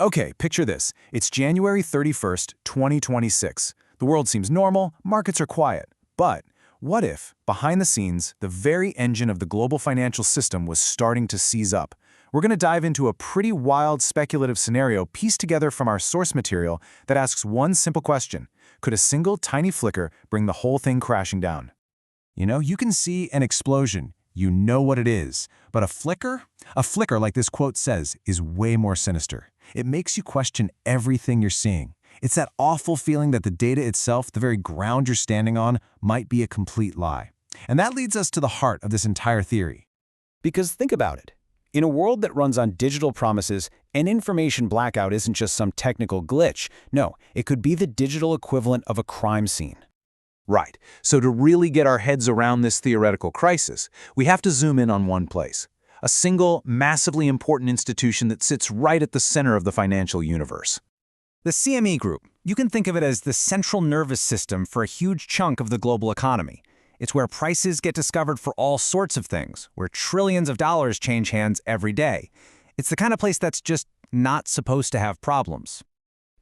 Okay, picture this. It's January 31st, 2026. The world seems normal, markets are quiet. But what if, behind the scenes, the very engine of the global financial system was starting to seize up? We're going to dive into a pretty wild speculative scenario pieced together from our source material that asks one simple question. Could a single tiny flicker bring the whole thing crashing down? You can see an explosion. You know what it is. But a flicker? A flicker, like this quote says, is way more sinister. It makes you question everything you're seeing. It's that awful feeling that the data itself, the very ground you're standing on, might be a complete lie. And that leads us to the heart of this entire theory. Because think about it. In a world that runs on digital promises, an information blackout isn't just some technical glitch. No, it could be the digital equivalent of a crime scene. Right. So to really get our heads around this theoretical crisis, we have to zoom in on one place. A single, massively important institution that sits right at the center of the financial universe. The CME Group. You can think of it as the central nervous system for a huge chunk of the global economy. It's where prices get discovered for all sorts of things, where trillions of dollars change hands every day. It's the kind of place that's just not supposed to have problems.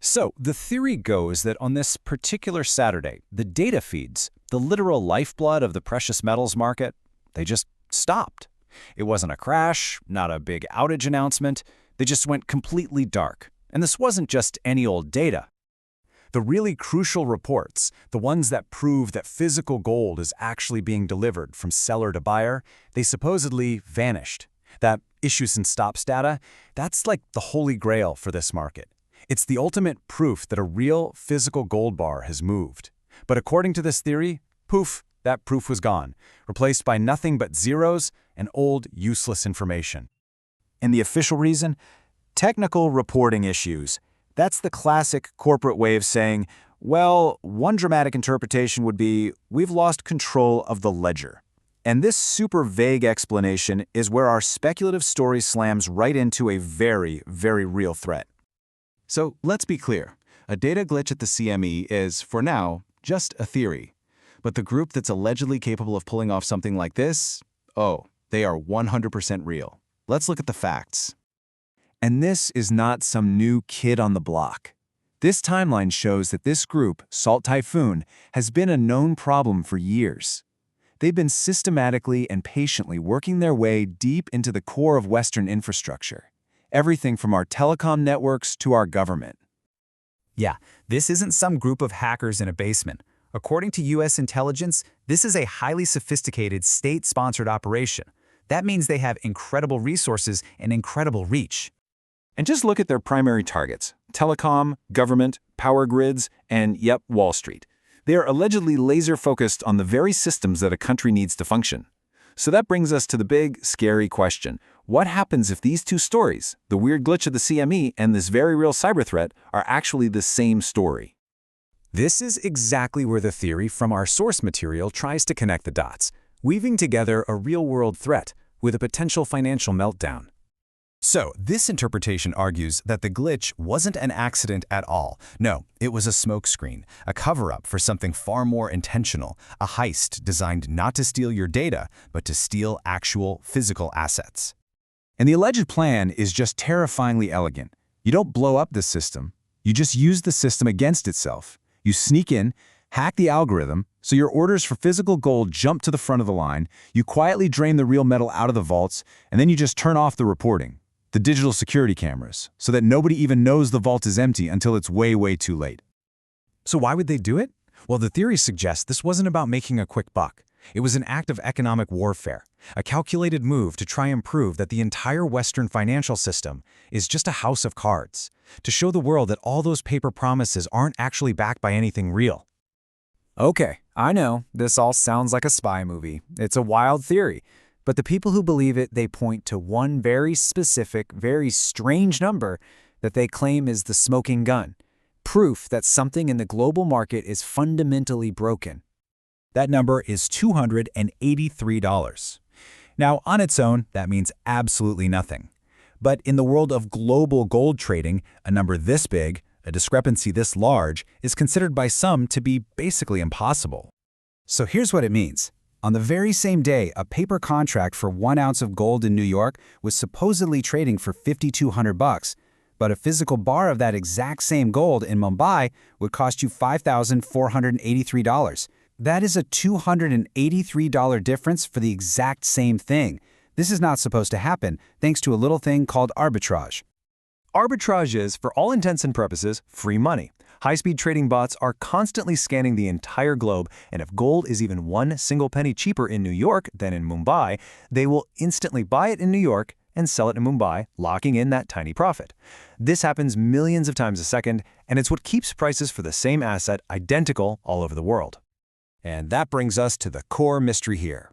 So, the theory goes that on this particular Saturday, the data feeds, the literal lifeblood of the precious metals market, they just stopped. It wasn't a crash, not a big outage announcement. They just went completely dark. And this wasn't just any old data. The really crucial reports, the ones that prove that physical gold is actually being delivered from seller to buyer, they supposedly vanished. That issues and stops data, that's like the holy grail for this market. It's the ultimate proof that a real physical gold bar has moved. But according to this theory, poof, that proof was gone, replaced by nothing but zeros and old, useless information. And the official reason? Technical reporting issues. That's the classic corporate way of saying, well, one dramatic interpretation would be, we've lost control of the ledger. And this super vague explanation is where our speculative story slams right into a very, very real threat. So let's be clear. A data glitch at the CME is, for now, just a theory. But the group that's allegedly capable of pulling off something like this, oh, they are 100% real. Let's look at the facts. And this is not some new kid on the block. This timeline shows that this group, Typhoon, has been a known problem for years. They've been systematically and patiently working their way deep into the core of Western infrastructure. Everything from our telecom networks to our government. Yeah, this isn't some group of hackers in a basement. According to U.S. intelligence, this is a highly sophisticated state-sponsored operation. That means they have incredible resources and incredible reach. And just look at their primary targets: telecom, government, power grids, and, yep, Wall Street. They are allegedly laser-focused on the very systems that a country needs to function. So that brings us to the big, scary question. What happens if these two stories, the weird glitch of the CME and this very real cyber threat, are actually the same story? This is exactly where the theory from our source material tries to connect the dots, weaving together a real-world threat with a potential financial meltdown. So, this interpretation argues that the glitch wasn't an accident at all. No, it was a smokescreen, a cover-up for something far more intentional, a heist designed not to steal your data, but to steal actual physical assets. And the alleged plan is just terrifyingly elegant. You don't blow up the system. You just use the system against itself. You sneak in, hack the algorithm, so your orders for physical gold jump to the front of the line, you quietly drain the real metal out of the vaults, and then you just turn off the reporting, the digital security cameras, so that nobody even knows the vault is empty until it's way, way too late. So why would they do it? Well, the theory suggests this wasn't about making a quick buck. It was an act of economic warfare, a calculated move to try and prove that the entire Western financial system is just a house of cards, to show the world that all those paper promises aren't actually backed by anything real. Okay, I know, this all sounds like a spy movie. It's a wild theory. But the people who believe it, they point to one very specific, very strange number that they claim is the smoking gun. Proof that something in the global market is fundamentally broken. That number is $283. Now, on its own, that means absolutely nothing. But in the world of global gold trading, a number this big, a discrepancy this large, is considered by some to be basically impossible. So here's what it means. On the very same day, a paper contract for 1 ounce of gold in New York was supposedly trading for $5,200, But a physical bar of that exact same gold in Mumbai would cost you $5,483. That is a $283 difference for the exact same thing. This is not supposed to happen, thanks to a little thing called arbitrage. Arbitrage is, for all intents and purposes, free money. High-speed trading bots are constantly scanning the entire globe, and if gold is even one single penny cheaper in New York than in Mumbai, they will instantly buy it in New York and sell it in Mumbai, locking in that tiny profit. This happens millions of times a second, and it's what keeps prices for the same asset identical all over the world. And that brings us to the core mystery here.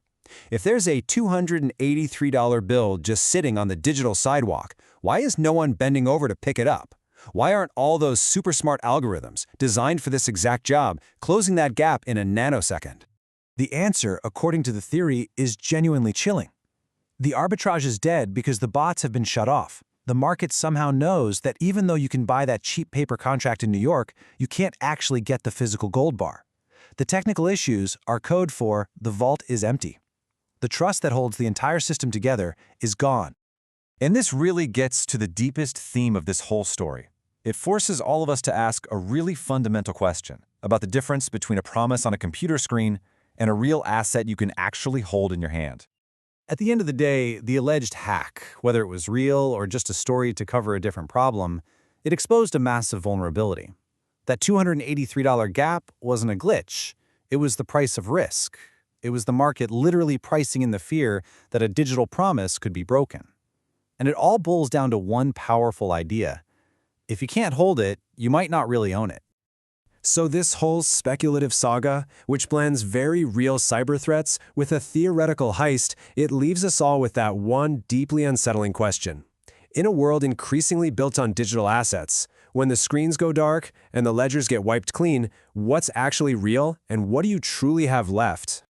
If there's a $283 bill just sitting on the digital sidewalk, why is no one bending over to pick it up? Why aren't all those super smart algorithms designed for this exact job closing that gap in a nanosecond? The answer, according to the theory, is genuinely chilling. The arbitrage is dead because the bots have been shut off. The market somehow knows that even though you can buy that cheap paper contract in New York, you can't actually get the physical gold bar. The technical issues are code for the vault is empty. The trust that holds the entire system together is gone. And this really gets to the deepest theme of this whole story. It forces all of us to ask a really fundamental question about the difference between a promise on a computer screen and a real asset you can actually hold in your hand. At the end of the day, the alleged hack, whether it was real or just a story to cover a different problem, it exposed a massive vulnerability. That $283 gap wasn't a glitch. It was the price of risk. It was the market literally pricing in the fear that a digital promise could be broken. And it all boils down to one powerful idea. If you can't hold it, you might not really own it. So this whole speculative saga, which blends very real cyber threats with a theoretical heist, it leaves us all with that one deeply unsettling question. In a world increasingly built on digital assets, when the screens go dark and the ledgers get wiped clean, what's actually real and what do you truly have left?